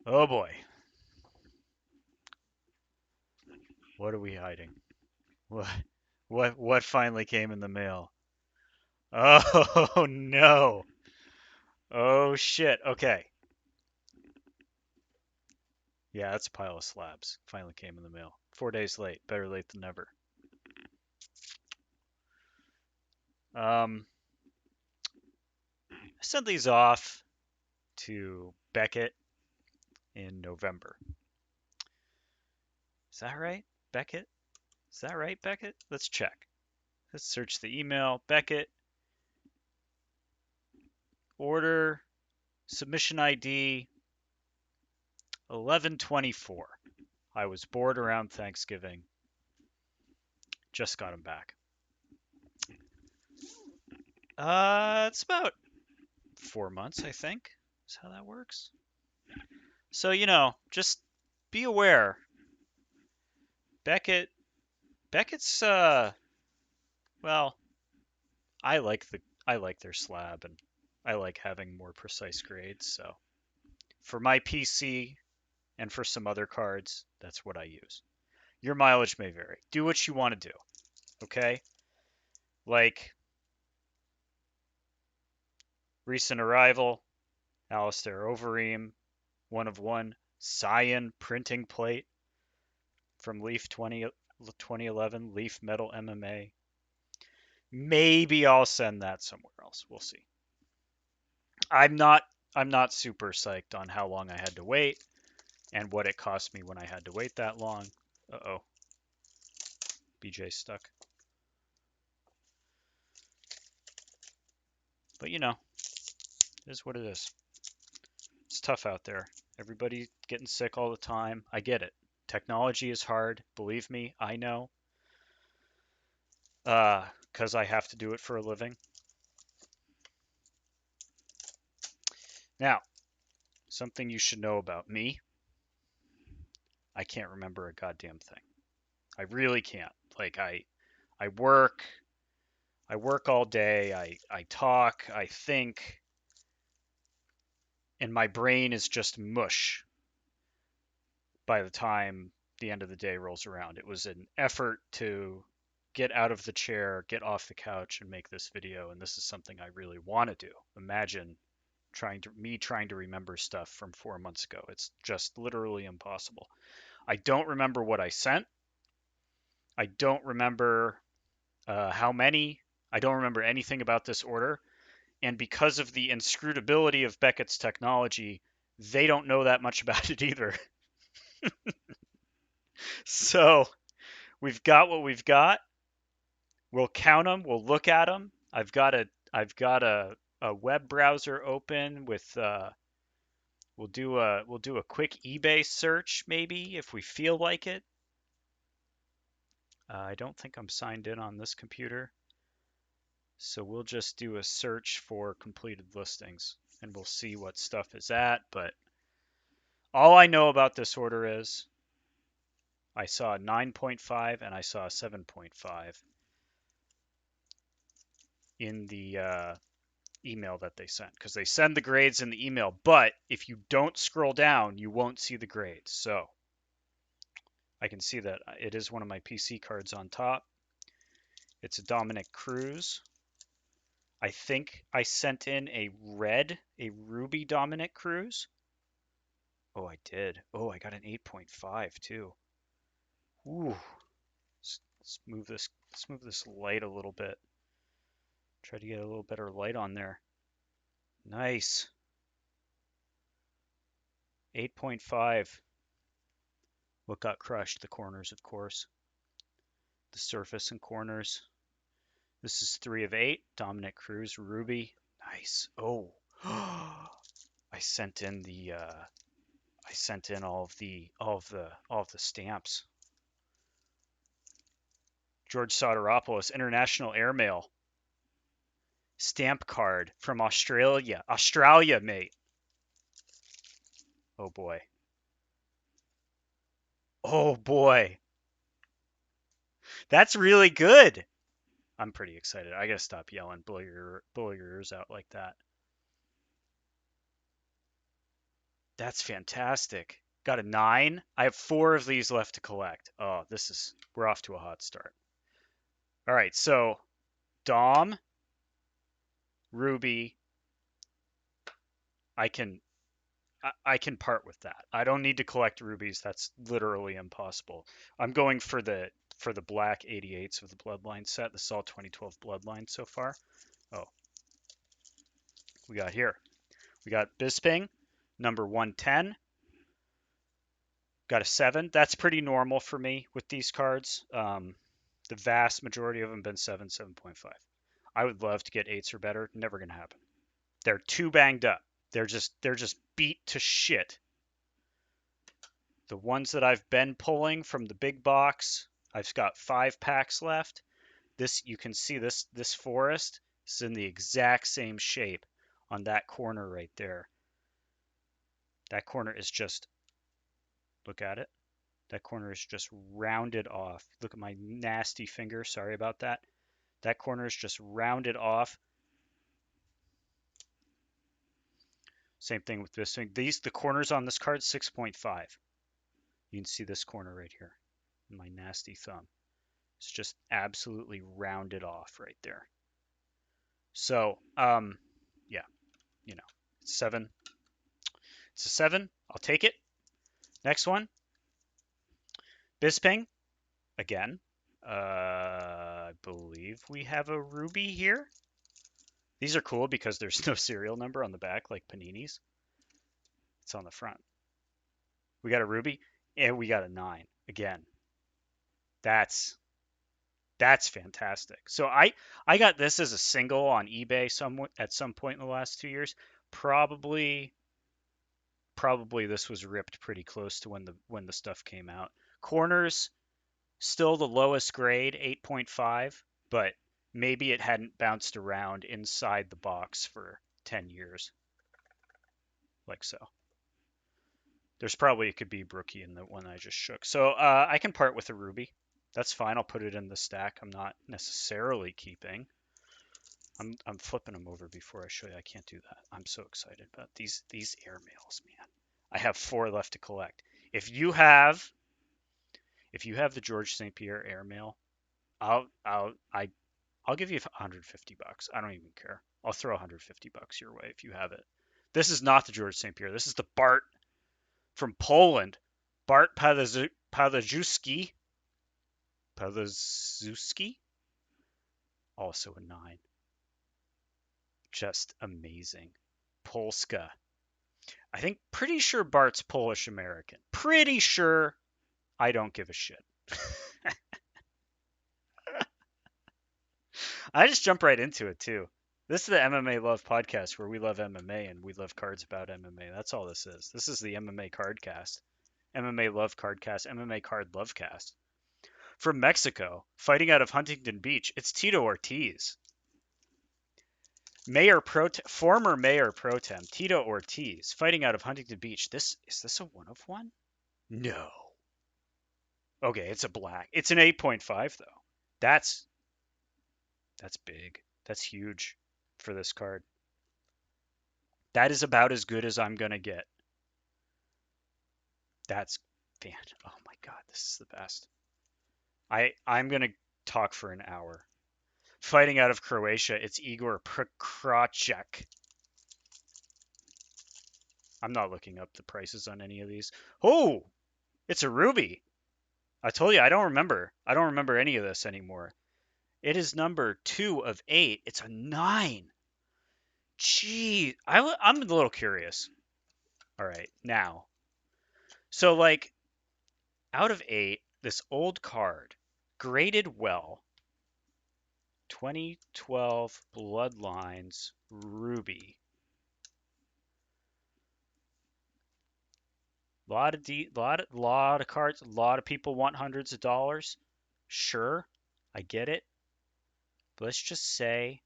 Oh boy. What are we hiding? What what finally came in the mail? Oh no. Oh shit. Okay. Yeah, that's a pile of slabs. Finally came in the mail. 4 days late. Better late than never. I sent these off to Beckett in November. Is that right? Beckett? Is that right, Beckett? Let's check. Let's search the email. Beckett, order, submission ID 1124. I was bored around Thanksgiving. Just got them back. It's about 4 months, I think. Is how that works. So, just be aware. Beckett's well, I like their slab and I like having more precise grades, so for my PC and for some other cards, that's what I use. Your mileage may vary. Do what you want to do, okay? Like recent arrival, Alistair Overeem, 1/1, Cyan printing plate from Leaf 2011, Leaf Metal MMA. Maybe I'll send that somewhere else. We'll see. I'm not super psyched on how long I had to wait and what it cost me when I had to wait that long. Uh-oh. BJ stuck. But it is what it is. It's tough out there. Everybody getting sick all the time. I get it. Technology is hard. Believe me, I know. Because I have to do it for a living. Now, something you should know about me. I can't remember a goddamn thing. I really can't. Like I work all day, I talk, I think, and my brain is just mush by the time the end of the day rolls around. It was an effort to get out of the chair, get off the couch, and make this video, and this is something I really want to do. Imagine trying to remember stuff from 4 months ago. It's just literally impossible. I don't remember what I sent. I don't remember how many. I don't remember anything about this order. And because of the inscrutability of Beckett's technology, they don't know that much about it either. So we've got what we've got. We'll count them. We'll look at them. I've got a web browser open with. We'll do a quick eBay search maybe if we feel like it. I don't think I'm signed in on this computer. So we'll just do a search for completed listings and we'll see what stuff is at. But all I know about this order is I saw a 9.5 and I saw a 7.5 in the email that they sent because they send the grades in the email. But if you don't scroll down, you won't see the grades. So I can see that it is one of my PC cards on top. It's a Dominic Cruz. I think I sent in a ruby Dominic Cruz. Oh, I did. Oh, I got an 8.5 too. Ooh. Let's move this light a little bit. Try to get a little better light on there. Nice. 8.5. What got crushed? The corners, of course. The surface and corners. This is 3 of 8. Dominic Cruz, ruby. Nice. Oh. I sent in all of the stamps. George Soteropoulos, International Airmail. Stamp card from Australia. Australia, mate. Oh boy. Oh boy. That's really good. I'm pretty excited. I gotta stop yelling. Blow your ears out like that. That's fantastic. Got a 9. I have 4 of these left to collect. Oh, we're off to a hot start. All right, so Dom, Ruby, I can I can part with that. I don't need to collect rubies. That's literally impossible. I'm going for the black 88s of the Bloodline set. This is all 2012 Bloodline so far. Oh, we got here. We got Bisping, number 110. Got a 7. That's pretty normal for me with these cards. The vast majority of them been 7, 7.5. I would love to get 8s or better. Never gonna happen. They're too banged up. They're just beat to shit. The ones that I've been pulling from the big box, I've got 5 packs left. This, you can see this forest is in the exact same shape on that corner right there. That corner is just, look at it. That corner is just rounded off. Look at my nasty finger. Sorry about that. That corner is just rounded off. Same thing with this thing. The corners on this card, 6.5. You can see this corner right here. My nasty thumb. It's just absolutely rounded off right there. So, yeah, you know, 7. It's a 7. I'll take it. Next one. Bisping. Again. I believe we have a ruby here. These are cool because there's no serial number on the back like Panini's. It's on the front. We got a ruby and we got a 9. Again, that's fantastic. So I got this as a single on eBay at some point in the last 2 years. Probably this was ripped pretty close to when the stuff came out. Corners still the lowest grade, 8.5, but maybe it hadn't bounced around inside the box for 10 years. Like so. There's probably a Khabib rookie in the one I just shook. So I can part with a ruby. That's fine. I'll put it in the stack. I'm not necessarily keeping. I'm flipping them over before I show you. I can't do that. I'm so excited about these airmails, man. I have 4 left to collect. If you have the George St. Pierre airmail, I'll give you $150. I don't even care. I'll throw $150 your way if you have it. This is not the George St. Pierre. This is the Bart from Poland. Bart Palaszczuk. Also a 9. Just amazing. Polska. Pretty sure Bart's Polish American. Pretty sure. I don't give a shit. I just jump right into it too. This is the MMA Love podcast where we love MMA and we love cards about MMA. That's all this is. This is the MMA Cardcast. MMA Love Cardcast. MMA Card Lovecast. From Mexico, fighting out of Huntington Beach, it's Tito Ortiz. Former Mayor Pro Tem Tito Ortiz, fighting out of Huntington Beach. Is this a 1 of 1? No. Okay, it's a black. It's an 8.5 though. That's big. That's huge for this card. That is about as good as I'm gonna get. That's oh my god, this is the best. I'm gonna talk for an hour. Fighting out of Croatia, it's Igor Prokrachek. I'm not looking up the prices on any of these. Oh, it's a ruby. I told you I don't remember. I don't remember any of this anymore. It is number 2 of 8. It's a 9. Gee, I'm a little curious. All right, now. So like, out of 8, this old card, graded well. 2012 Bloodlines Ruby. Lot of cards. A lot of people want hundreds of dollars. Sure, I get it. But let's just say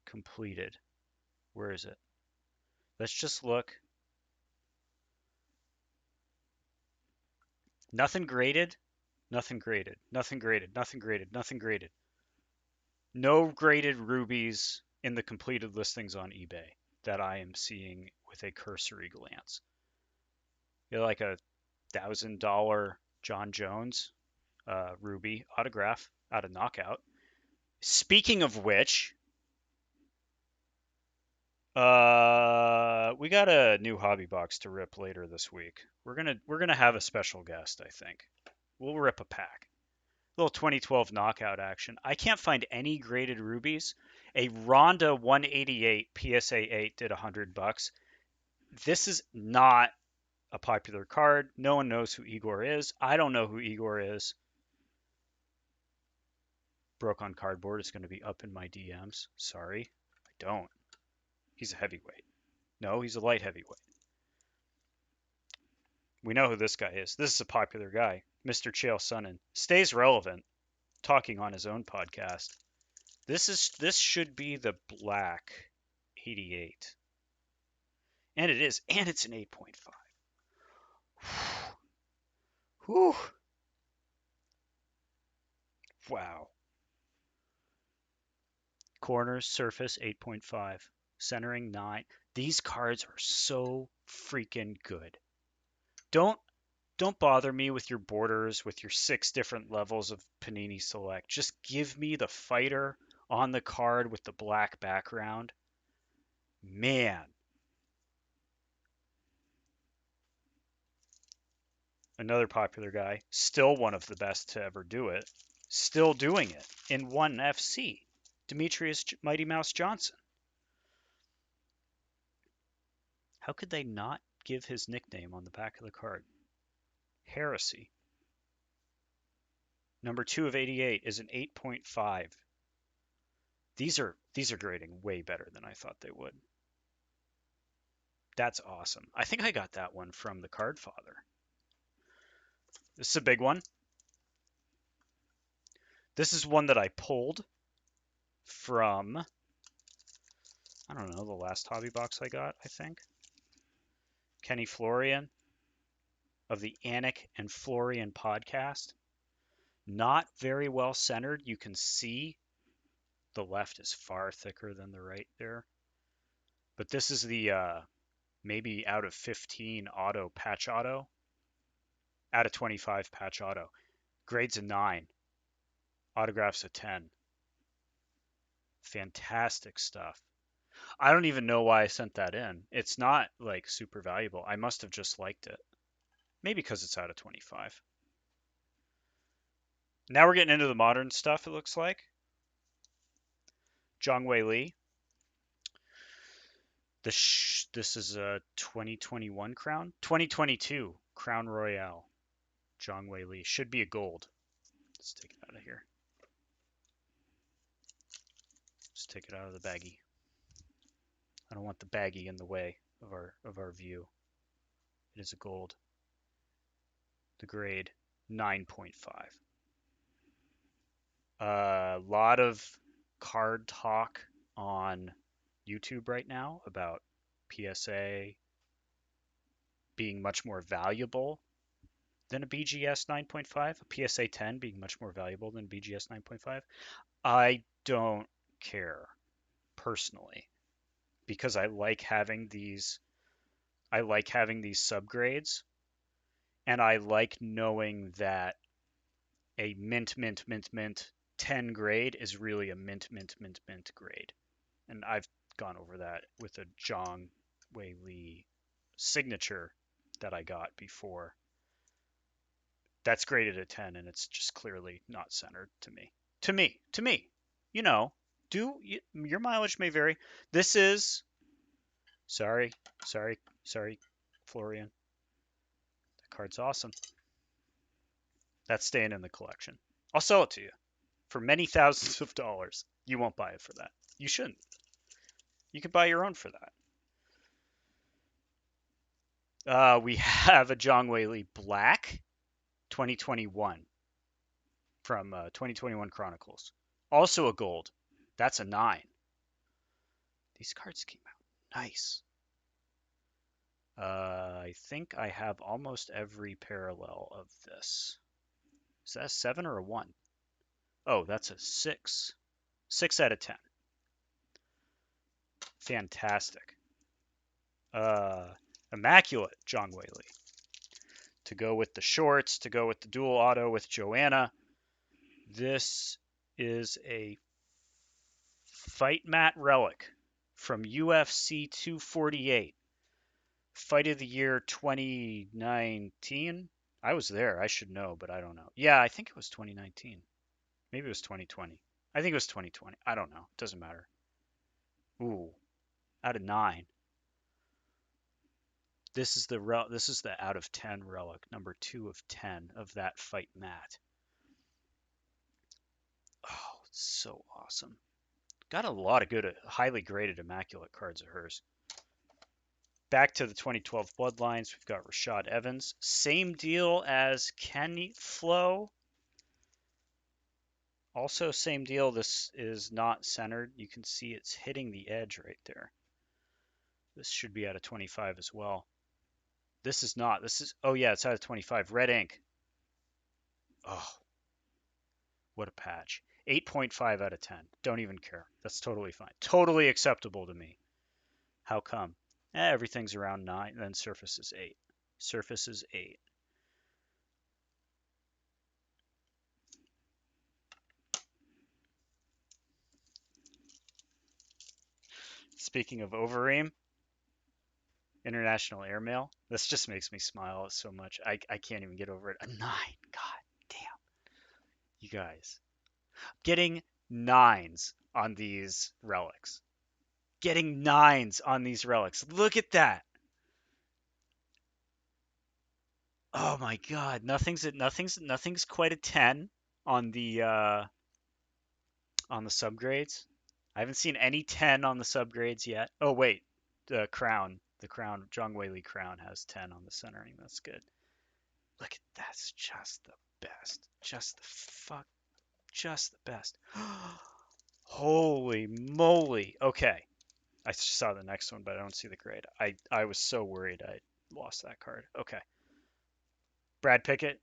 completed. Where is it? Let's just look. Nothing graded. Nothing graded. Nothing graded. Nothing graded. Nothing graded. No graded rubies in the completed listings on eBay. that I am seeing with a cursory glance. You're like a $1,000 John Jones Ruby autograph out of Knockout. Speaking of which, we got a new hobby box to rip later this week. We're gonna have a special guest, I think. We'll rip a pack. Little 2012 knockout action. I can't find any graded rubies. A Ronda 188 PSA 8 did $100. This is not a popular card. No one knows who Igor is. I don't know who Igor is. Broke on Cardboard is going to be up in my DMs. Sorry, I don't. He's a heavyweight. No, he's a light heavyweight. We know who this guy is. This is a popular guy. Mr. Chael Sonnen. Stays relevant, talking on his own podcast. This should be the black 88. And it is. And it's an 8.5. Whew. Wow. Corners, surface, 8.5. Centering, 9. These cards are so freaking good. Don't bother me with your borders, with your 6 different levels of Panini Select. Just give me the fighter on the card with the black background. Man. Another popular guy. Still one of the best to ever do it. Still doing it in 1FC. Demetrius Mighty Mouse Johnson. How could they not give his nickname on the back of the card? Heresy. Number 2 of 88 is an 8.5. These are grading way better than I thought they would. That's awesome. I think I got that one from the Card Father. This is a big one. This is one that I pulled from, I don't know, the last hobby box I got, I think. Kenny Florian of the Anik and Florian podcast. Not very well centered. You can see the left is far thicker than the right there. But this is the maybe out of 15 auto patch auto. Out of 25 patch auto. Grades a 9. Autographs a 10. Fantastic stuff. I don't even know why I sent that in. It's not like super valuable. I must have just liked it. Maybe because it's out of 25. Now we're getting into the modern stuff, it looks like. Zhongwei Li. This is a 2021 crown. 2022 Crown Royale. Zhongwei Li. Should be a gold. Let's take it out of here. Just take it out of the baggie. I don't want the baggie in the way of our view. It is a gold. The grade 9.5. A lot of card talk on YouTube right now about PSA being much more valuable than a BGS 9.5, a PSA 10 being much more valuable than BGS 9.5. I don't care personally because I like having these subgrades, and I like knowing that a mint 10 grade is really a mint grade. And I've gone over that with a Zhang Wei Li signature that I got before. That's graded at 10, and it's just clearly not centered to me. To me. You know, your mileage may vary. This is, sorry, Florian. That card's awesome. That's staying in the collection. I'll sell it to you for many thousands of dollars. You won't buy it for that. You shouldn't. You can buy your own for that. We have a Zhongwei Li Black 2021 from 2021 Chronicles. Also a gold. That's a 9. These cards came out nice. I think I have almost every parallel of this. Is that a 7 or a 1? Oh, that's a 6. 6 out of 10. Fantastic. Immaculate John Whaley. To go with the shorts, to go with the dual auto with Joanna. This is a Fight Mat Relic from UFC 248. Fight of the Year 2019. I was there. I should know, but I don't know. Yeah, I think it was 2019. Maybe it was 2020. I think it was 2020. I don't know. Doesn't matter. Ooh, out of 9. This is the out of 10 relic, number 2 of 10 of that Fight Mat. Oh, so awesome. Got a lot of good, highly graded immaculate cards of hers. Back to the 2012 Bloodlines, we've got Rashad Evans. Same deal as Kenny Flo. Also same deal, this is not centered. You can see it's hitting the edge right there. This should be out of 25 as well. This is not. This is, oh yeah, it's out of 25. Red ink. Oh, what a patch. 8.5 out of 10. Don't even care. That's totally fine. Totally acceptable to me. How come? Everything's around 9, then surface is 8. Surface is 8. Speaking of Overeem, International Airmail. This just makes me smile so much. I can't even get over it. A 9. God damn. You guys. Getting 9s on these relics. Getting 9s on these relics. Look at that. Oh my God. Nothing's quite a 10 on the subgrades. I haven't seen any 10 on the subgrades yet. Oh wait, the crown, John Whaley crown has 10 on the centering. That's good. Look at that's just the best. Just the best. Holy moly. Okay. I saw the next one, but I don't see the grade. I was so worried I lost that card. Okay. Brad Pickett,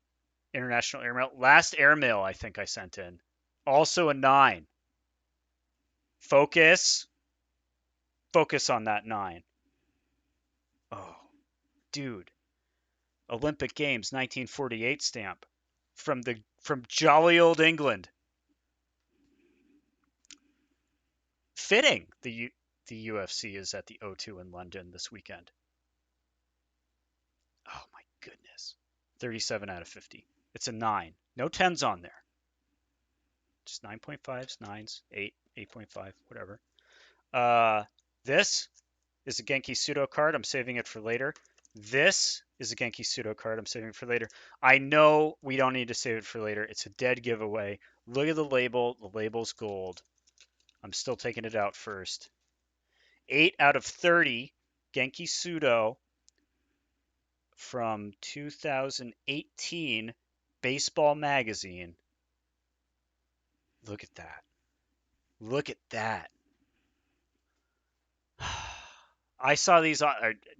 International Airmail. Last airmail I think I sent in. Also a 9. Focus. Focus on that 9. Oh, dude. Olympic Games 1948 stamp from jolly old England. Fitting. The UFC is at the O2 in London this weekend. Oh my goodness. 37 out of 50. It's a 9. No 10s on there. Just 9.5s, 9s, 8, 8.5, whatever. This is a Genki pseudo card. I'm saving it for later. This is a Genki pseudo card. I'm saving it for later. I know we don't need to save it for later. It's a dead giveaway. Look at the label. The label's gold. I'm still taking it out first. 8 out of 30 Genki pseudo from 2018 Baseball Magazine. Look at that. Look at that. I saw these on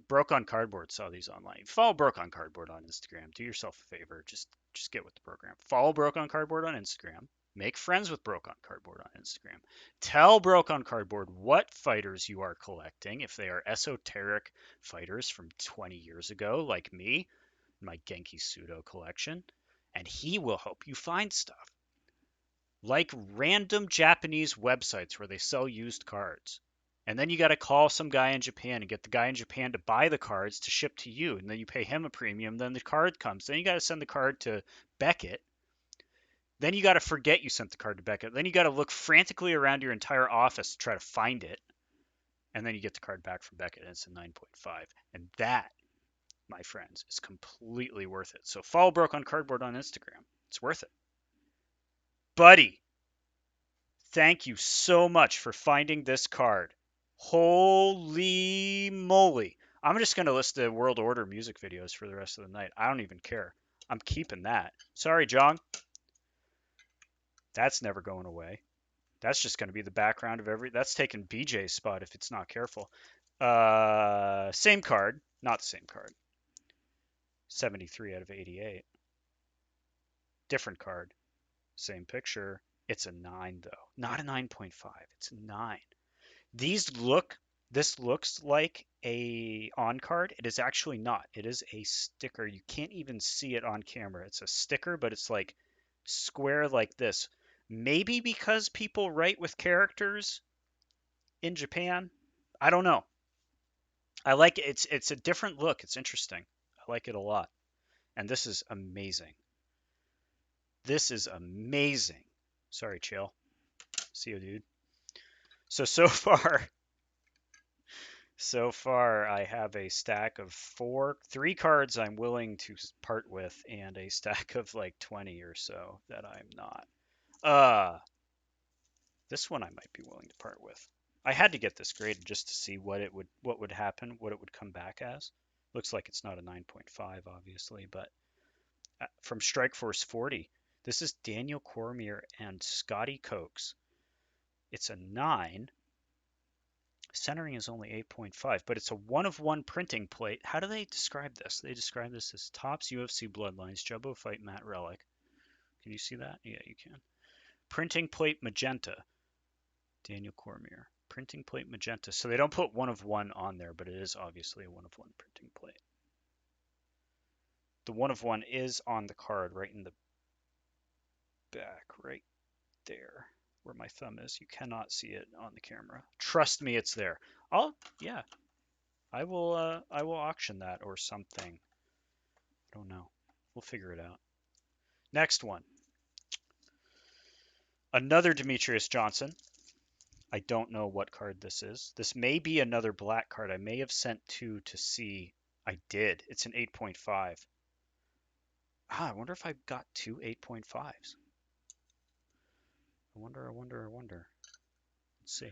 Broke on Cardboard. Saw these online. Follow Broke on Cardboard on Instagram. Do yourself a favor. Just get with the program. Follow Broke on Cardboard on Instagram. Make friends with Broke on Cardboard on Instagram. Tell Broke on Cardboard what fighters you are collecting. If they are esoteric fighters from 20 years ago, like me, my Genki pseudo collection, and he will help you find stuff. Like random Japanese websites where they sell used cards. And then you got to call some guy in Japan and get the guy in Japan to buy the cards to ship to you. And then you pay him a premium. Then the card comes. Then you got to send the card to Beckett. Then you got to forget you sent the card to Beckett. Then you got to look frantically around your entire office to try to find it. And then you get the card back from Beckett and it's a 9.5. And that, my friends, is completely worth it. So follow Broke on Cardboard on Instagram. It's worth it. Buddy, thank you so much for finding this card. Holy moly. I'm just going to listen to World Order music videos for the rest of the night. I don't even care. I'm keeping that. Sorry, John. That's never going away. That's just going to be the background of that's taking BJ's spot if it's not careful. Same card. Not the same card. 73 out of 88. Different card. Same picture. It's a 9, though. Not a 9.5. It's a 9. These look This looks like a on card. It is actually not. It is a sticker. You can't even see it on camera. It's a sticker, but it's like square like this. Maybe because people write with characters in Japan. I don't know. I like it. It's a different look. It's interesting. I like it a lot. And this is amazing. This is amazing. Sorry, chill. See you, dude. So far, so far, I have a stack of three cards I'm willing to part with, and a stack of like 20 or so that I'm not. This one I might be willing to part with. I had to get this graded just to see what would happen, what it would come back as. Looks like it's not a 9.5, obviously, but from Strikeforce 40, this is Daniel Cormier and Scotty Cokes. It's a 9. Centering is only 8.5, but it's a 1-of-1 printing plate. How do they describe this? They describe this as Topps UFC Bloodlines, Jumbo Fight Matte Relic. Can you see that? Yeah, you can. Printing plate magenta, Daniel Cormier. Printing plate magenta. So they don't put 1-of-1 on there, but it is obviously a 1-of-1 printing plate. The 1-of-1 is on the card right in the back, right there where my thumb is. You cannot see it on the camera. Trust me, it's there. Yeah, I will auction that or something. I don't know. We'll figure it out. Next one. Another Demetrius Johnson. I don't know what card this is. This may be another black card. I may have sent 2 to see. I did. It's an 8.5. I wonder if I got 2 8.5s. I wonder. Let's see.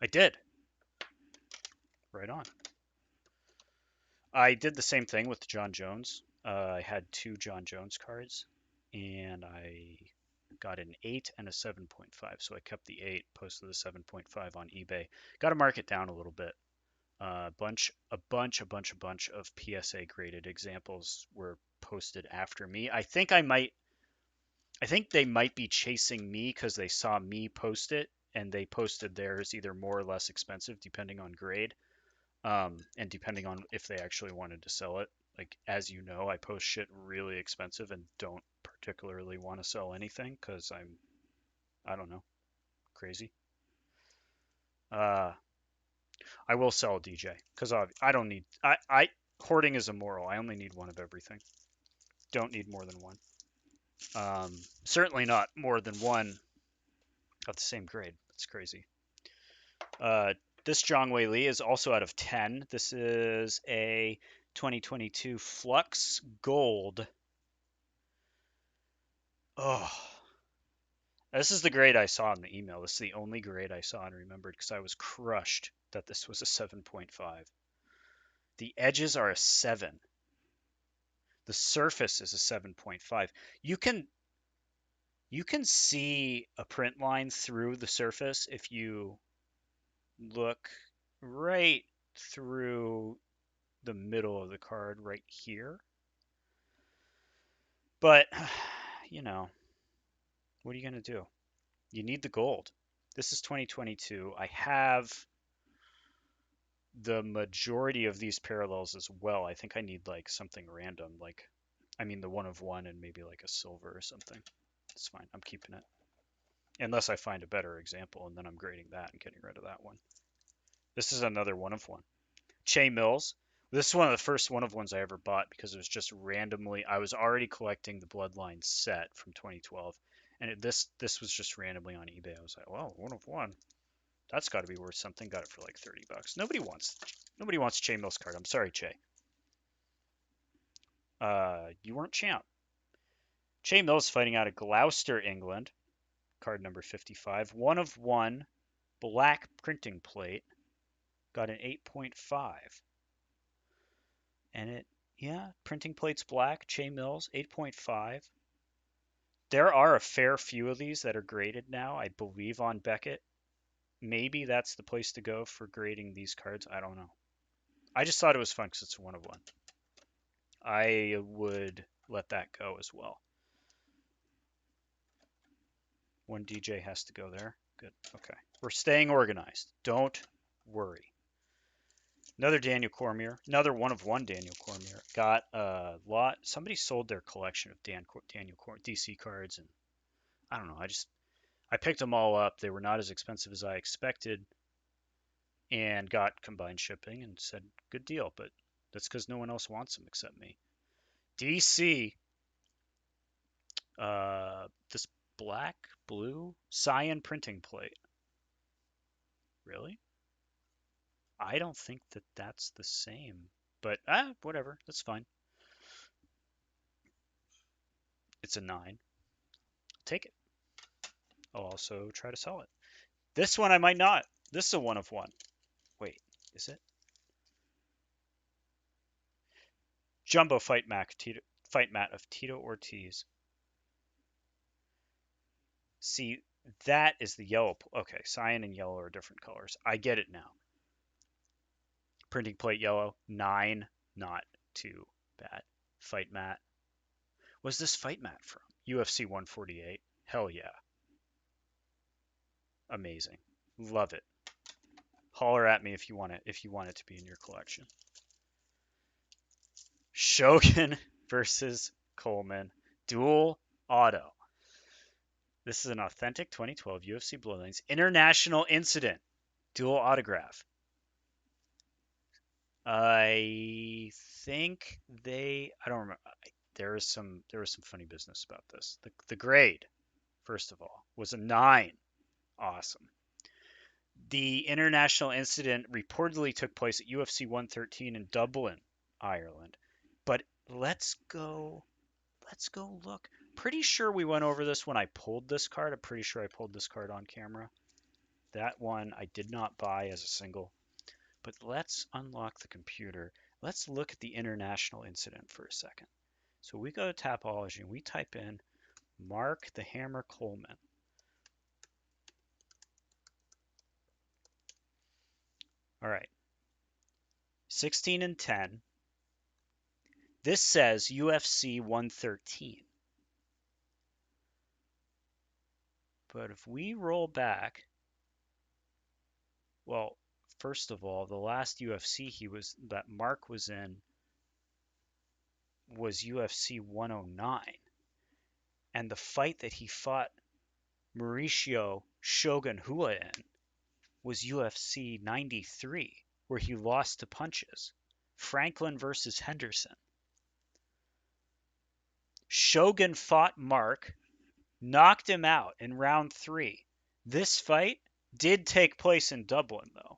I did. Right on. I did the same thing with John Jones. I had 2 John Jones cards, and I got an 8 and a 7.5. So I kept the 8, posted the 7.5 on eBay. Got to mark it down a little bit. A bunch of PSA graded examples were posted after me. I think they might be chasing me because they saw me post it, and they posted theirs either more or less expensive depending on grade, and depending on if they actually wanted to sell it. Like, as you know, I post shit really expensive and don't particularly want to sell anything because I don't know, crazy. I will sell a DJ because I don't need hoarding is immoral. I only need one of everything. Don't need more than one. Certainly not more than one of the same grade. It's crazy. This Zhongwei Li is also out of 10. This is a 2022 Flux Gold. Oh, this is the grade I saw in the email. This is the only grade I saw and remembered because I was crushed that this was a 7.5. The edges are a 7. The surface is a 7.5. You can see a print line through the surface if you look right through the middle of the card right here. But, you know, what are you going to do? You need the gold. This is 2022. I have the majority of these parallels as well. I think I need like something random, like, I mean, the 1-of-1 and maybe like a silver or something. It's fine. I'm keeping it. Unless I find a better example, and then I'm grading that and getting rid of that one. This is another 1-of-1. Che Mills. This is one of the first 1-of-1s I ever bought because it was just randomly. I was already collecting the Bloodline set from 2012, and this was just randomly on eBay. I was like, well, 1-of-1. That's got to be worth something. Got it for like $30. Nobody wants Che Mills card. I'm sorry, Che. You weren't champ. Che Mills fighting out of Gloucester, England. Card number 55. 1-of-1 black printing plate. Got an 8.5. And printing plate's black. Che Mills, 8.5. There are a fair few of these that are graded now, I believe, on Beckett. Maybe that's the place to go for grading these cards. I don't know. I just thought it was fun because it's a 1-of-1. I would let that go as well. One DJ has to go there. Good. Okay. We're staying organized. Don't worry. Another Daniel Cormier. Another one of one Daniel Cormier. Got a lot. Somebody sold their collection of Daniel Cormier DC cards, and I don't know. I picked them all up. They were not as expensive as I expected, and got combined shipping and said good deal. But that's because no one else wants them except me. DC. This black, blue, cyan printing plate. Really? I don't think that that's the same, but whatever. That's fine. It's a 9. Take it. I'll also try to sell it. This one I might not. This is a 1 of 1. Wait, is it? Jumbo fight mat of Tito Ortiz. See, that is the yellow. Okay, cyan and yellow are different colors. I get it now. Printing plate yellow, 9, not too bad. Fight mat. Was this fight mat from? UFC 148. Hell yeah. Amazing. Love it. Holler at me if you want it to be in your collection. Shogun versus Coleman. Dual auto. This is an authentic 2012 UFC Bloodlines International Incident. Dual autograph. I think I don't remember. There was some funny business about this. The grade, first of all, was a 9. Awesome. The international incident reportedly took place at UFC 113 in Dublin, Ireland. But let's go look. Pretty sure we went over this when I pulled this card. I'm pretty sure I pulled this card on camera. That one I did not buy as a single. But let's unlock the computer. Let's look at the international incident for a second. So we go to Tapology and we type in Mark the Hammer Coleman. All right. 16 and 10. This says UFC 113. But if we roll back, well, first of all, the last UFC that Mark was in was UFC 109. And the fight that he fought Mauricio Shogun Rua in was UFC 93, where he lost to punches. Franklin versus Henderson. Shogun fought Mark, knocked him out in round 3. This fight did take place in Dublin, though.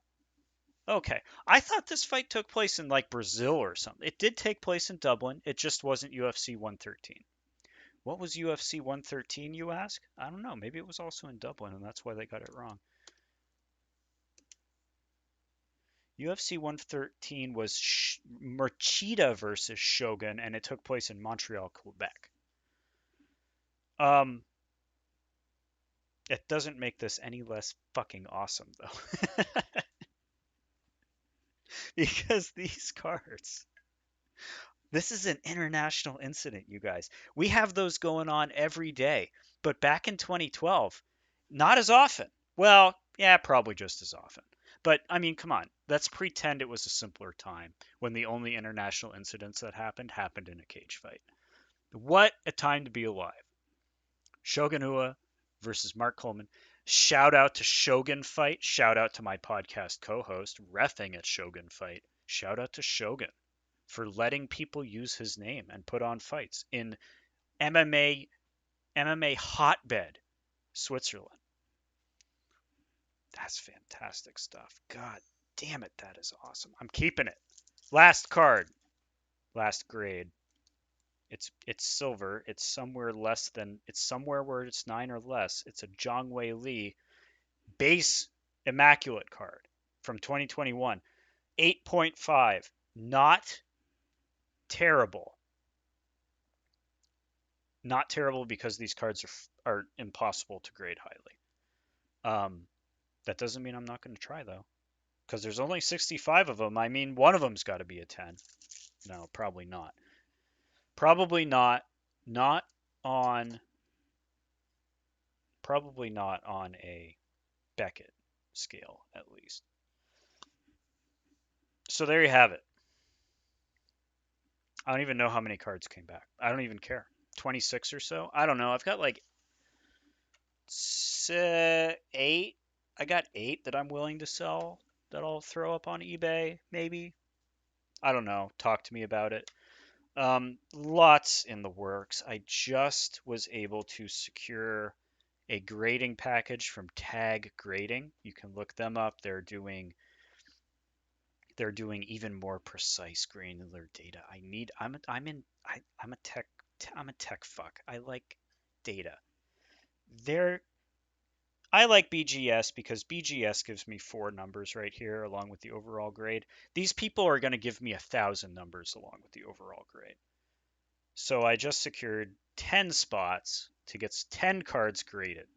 Okay, I thought this fight took place in like Brazil or something. It did take place in Dublin. It just wasn't UFC 113. What was UFC 113, you ask? I don't know. Maybe it was also in Dublin, and that's why they got it wrong. UFC 113 was Machida versus Shogun, and it took place in Montreal, Quebec. It doesn't make this any less fucking awesome, though. Because these cards... This is an international incident, you guys. We have those going on every day. But back in 2012, not as often. Well, yeah, probably just as often. But, I mean, come on. Let's pretend it was a simpler time when the only international incidents that happened in a cage fight. What a time to be alive. Shogun Rua versus Mark Coleman. Shout out to Shogun Fight. Shout out to my podcast co-host, reffing at Shogun Fight. Shout out to Shogun for letting people use his name and put on fights in MMA hotbed, Switzerland. That's fantastic stuff. God damn it, that is awesome. I'm keeping it. Last card. Last grade. It's silver. It's somewhere where it's 9 or less. It's a Zhang Wei Li base immaculate card from 2021. 8.5. Not terrible. Not terrible because these cards are impossible to grade highly. That doesn't mean I'm not going to try, though, because there's only 65 of them. I mean, one of them's got to be a 10. No, probably not. Probably not. Not on a Beckett scale at least. So there you have it. I don't even know how many cards came back. I don't even care. 26 or so? I don't know. I've got like 8. I got 8 that I'm willing to sell that I'll throw up on eBay, maybe. I don't know. Talk to me about it. Lots in the works. I just was able to secure a grading package from Tag Grading. You can look them up. They're doing even more precise granular data. I'm a tech fuck. I like data. They're I like BGS because BGS gives me 4 numbers right here along with the overall grade. These people are going to give me 1,000 numbers along with the overall grade. So I just secured 10 spots to get 10 cards graded.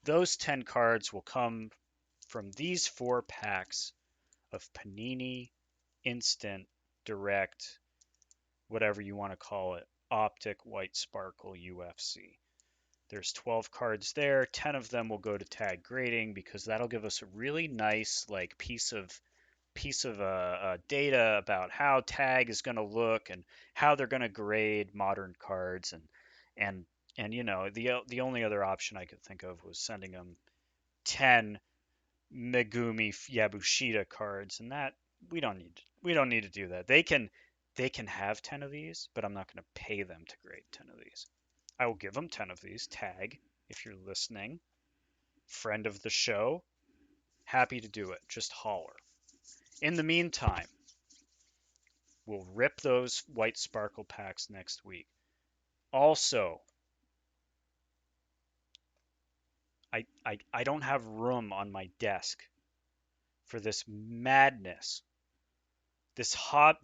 Those 10 cards will come from these 4 packs of Panini Instant, Direct, whatever you want to call it, Optic, White Sparkle, UFC. There's 12 cards there. 10 of them will go to Tag Grading because that'll give us a really nice like piece of data about how Tag is going to look and how they're going to grade modern cards and you know the only other option I could think of was sending them 10 Megumi Yabushita cards, and that we don't need to do that. They can have 10 of these, but I'm not going to pay them to grade 10 of these. I will give them 10 of these. Tag, if you're listening, friend of the show, happy to do it. Just holler. In the meantime, we'll rip those white sparkle packs next week. Also, I don't have room on my desk for this madness. This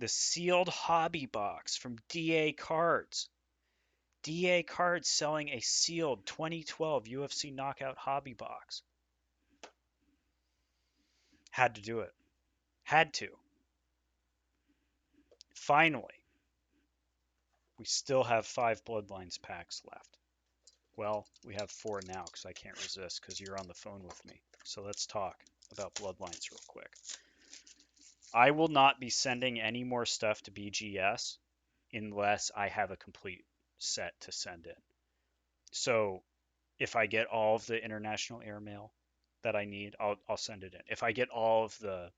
sealed hobby box from DA Cards. DA Cards selling a sealed 2012 UFC Knockout hobby box. Had to do it. Had to. Finally, we still have 5 Bloodlines packs left. Well, we have 4 now because I can't resist because you're on the phone with me. So let's talk about Bloodlines real quick. I will not be sending any more stuff to BGS unless I have a complete set to send in. So if I get all of the international airmail that I need, I'll send it in. If I get all of the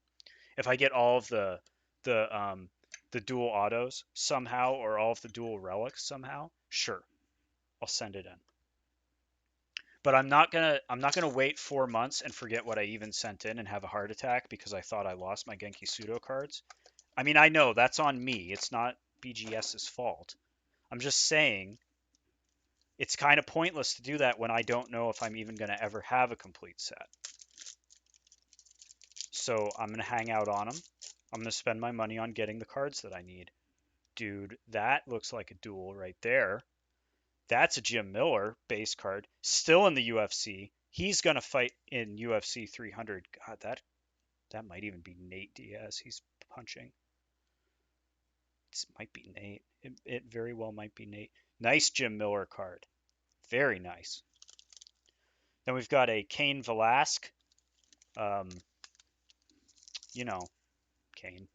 the dual autos somehow or all of the dual relics somehow, sure, I'll send it in. But I'm not gonna wait 4 months and forget what I even sent in and have a heart attack because I thought I lost my Genki Pseudo cards. I mean, I know that's on me. It's not BGS's fault. I'm just saying it's kind of pointless to do that when I don't know if I'm even going to ever have a complete set. So I'm going to hang out on them. I'm going to spend my money on getting the cards that I need. Dude, that looks like a duel right there. That's a Jim Miller base card, still in the UFC. He's going to fight in UFC 300. God, that might even be Nate Diaz he's punching. It might be Nate. It very well might be Nate. Nice Jim Miller card. Very nice. Then we've got a Cain Velasquez. You know, Cain.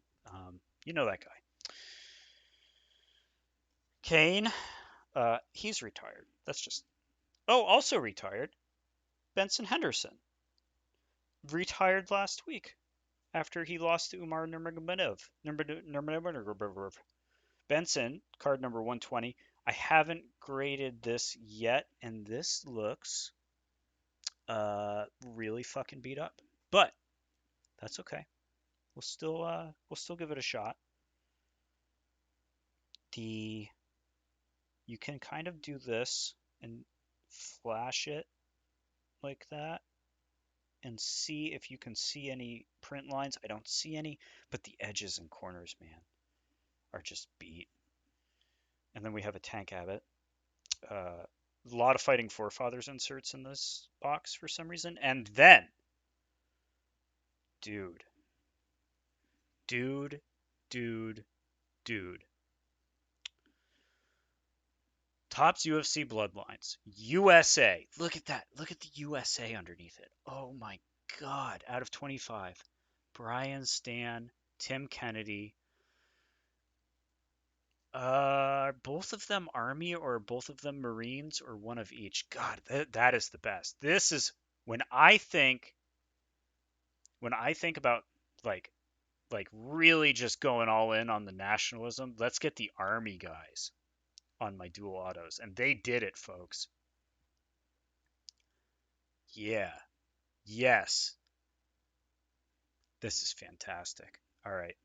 You know that guy. Cain, he's retired. That's just. Oh, also retired. Benson Henderson. Retired last week after he lost to Umar Nurmagomedov. Benson, card number 120. I haven't graded this yet, and this looks really fucking beat up. But that's okay. We'll still give it a shot. You can kind of do this and flash it like that and see if you can see any print lines. I don't see any, but the edges and corners, man, are just beat. And then we have a Tank Abbott. A lot of Fighting Forefathers inserts in this box for some reason. And then, dude. Topps UFC Bloodlines. USA. Look at that. Look at the USA underneath it. Oh my God. Out of 25. Brian Stan, Tim Kennedy. Both of them Army or both of them Marines or one of each. God, that is the best. This is when I think about like really just going all in on the nationalism. Let's get the Army guys on my dual autos, and they did it, folks. Yeah. Yes. This is fantastic. All right.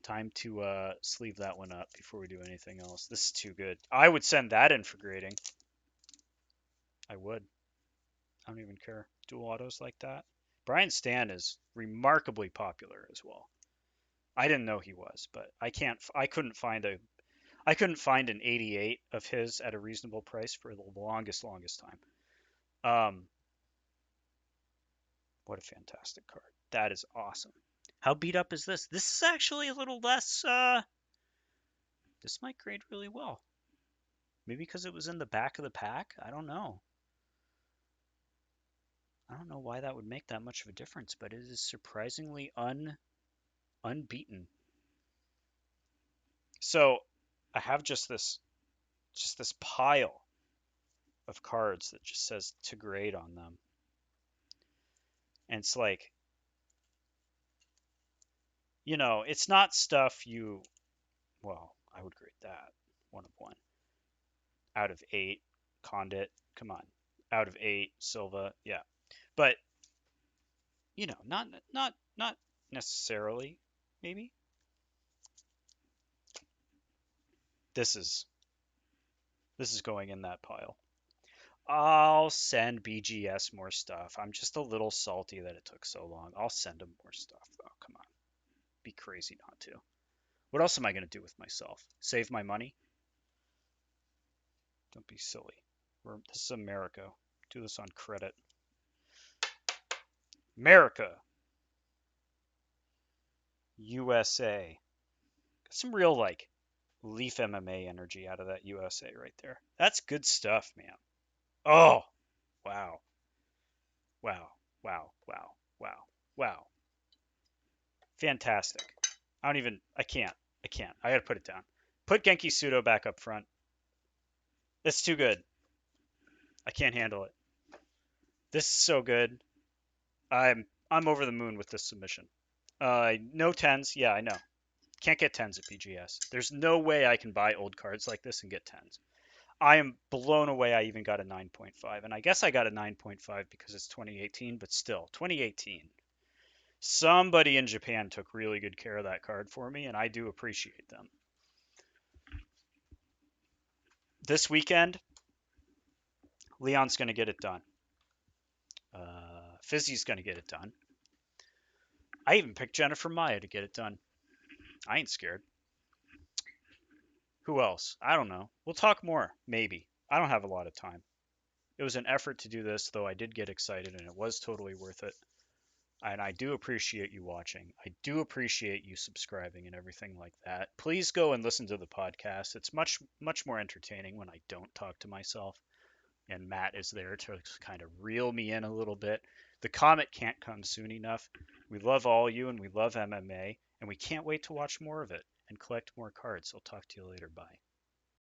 Time to sleeve that one up before we do anything else. This is too good. I would send that in for grading. I would. I don't even care. Dual autos like that. Brian Stan is remarkably popular as well. I didn't know he was, but I couldn't find an 88 of his at a reasonable price for the longest time. What a fantastic card. That is awesome. How beat up is this? This is actually a little less this might grade really well. Maybe because it was in the back of the pack? I don't know. I don't know why that would make that much of a difference, but it is surprisingly unbeaten. So I have just this pile of cards that just says to grade on them. And it's like, you know, it's not stuff well, I would grade that 1 of 1. Out of 8, Condit, come on. Out of 8, Silva, yeah. But, you know, not necessarily, maybe. This is going in that pile. I'll send BGS more stuff. I'm just a little salty that it took so long. I'll send them more stuff, though. Come on. Be crazy not to. What else am I going to do with myself? Save my money? Don't be silly. This is America. Do this on credit. America. USA. Got some real, like, Leaf MMA energy out of that USA right there. That's good stuff, man. Oh, wow. Wow. Wow. Wow. Wow. Wow. Fantastic. I can't. I gotta put it down. Put Genki Sudo back up front. It's too good. I can't handle it. This is so good. I'm over the moon with this submission. No 10s. Yeah, I know. Can't get 10s at BGS. There's no way I can buy old cards like this and get 10s. I am blown away I even got a 9.5. And I guess I got a 9.5 because it's 2018, but still, 2018. Somebody in Japan took really good care of that card for me, and I do appreciate them. This weekend, Leon's going to get it done. Fizzy's going to get it done. I even picked Jennifer Maya to get it done. I ain't scared. Who else? I don't know. We'll talk more, maybe. I don't have a lot of time. It was an effort to do this, though I did get excited, and it was totally worth it. And I do appreciate you watching. I do appreciate you subscribing and everything like that. Please go and listen to the podcast. It's much more entertaining when I don't talk to myself. And Matt is there to kind of reel me in a little bit. The comet can't come soon enough. We love all you and we love MMA, and we can't wait to watch more of it and collect more cards. I'll talk to you later. Bye.